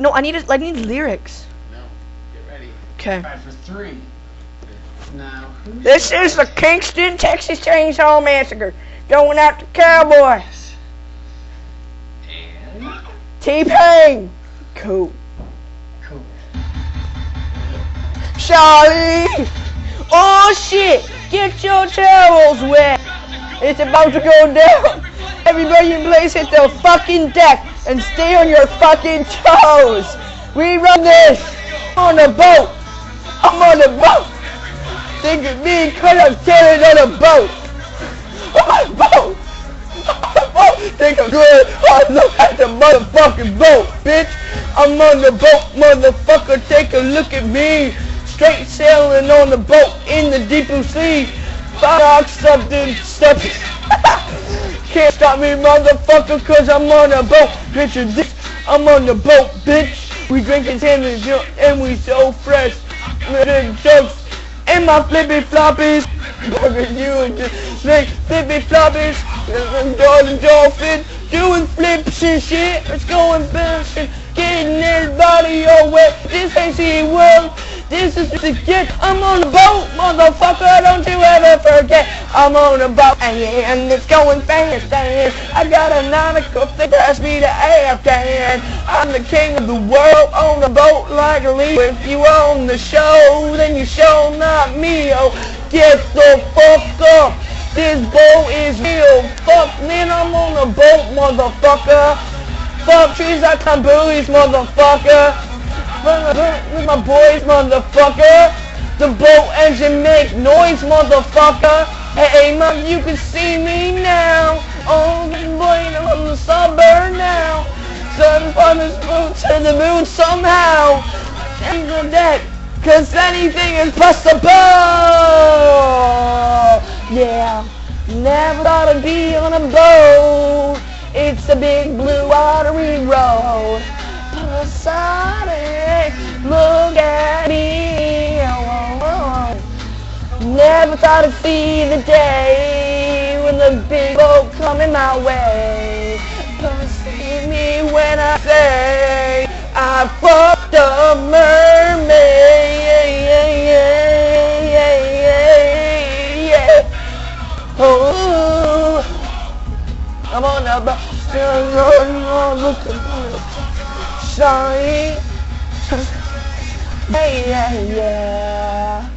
No, I need lyrics. No. Get ready. Okay. 5 for 3. Now, This is the Kingston, Texas Chainsaw Massacre. Going out to Cowboy. And T-Pain. Cool. cool. Charlie. Oh shit. Get your towels wet. It's about to go down. Everybody in place hit the fucking deck and stay on your fucking toes. We run this on a boat. I'm on a boat. Think of me cause I'm sailing on a boat. I'm on a boat. I'm on a boat. Think I'm good. Oh, look at the motherfucking boat, bitch. I'm on the boat, motherfucker. Take a look at me. Straight sailing on the boat in the deep blue sea. Fuck something. Can't stop me, motherfucker, cause I'm on a boat. Picture this, I'm on the boat, bitch. We drinking sandwich and we so fresh. Little jokes and my flippy floppies. Bugging you and just like flippy floppies. I'm Jordan Dolphin doing flips and shit. It's going bouncing, getting everybody all wet. This ain't SeaWorld. This is the kid. I'm on a boat, motherfucker. Don't you ever forget. I'm on a boat and it's going fast. And I got a nautical that pass me to Afghan. I'm the king of the world on a boat like a leaf. If you own the show, then you show not me. Oh, get the fuck up. This boat is real. Fuck, man, I'm on a boat, motherfucker. Fuck trees like some buoys, motherfucker. With my boys, motherfucker. The boat engine make noise, motherfucker. Hey, mom, you can see me now. Oh, boy, I'm on the sunburn now. Sun's on his boots to the moon somehow. And on that, cause anything is possible. Yeah, never thought I'd be on a boat. It's a big blue watery road. Sonic, look at me. Oh. Never thought I'd see the day when the big boat coming my way. See me when I say I fucked a mermaid. Oh, I'm on the boat. Sorry. Yeah.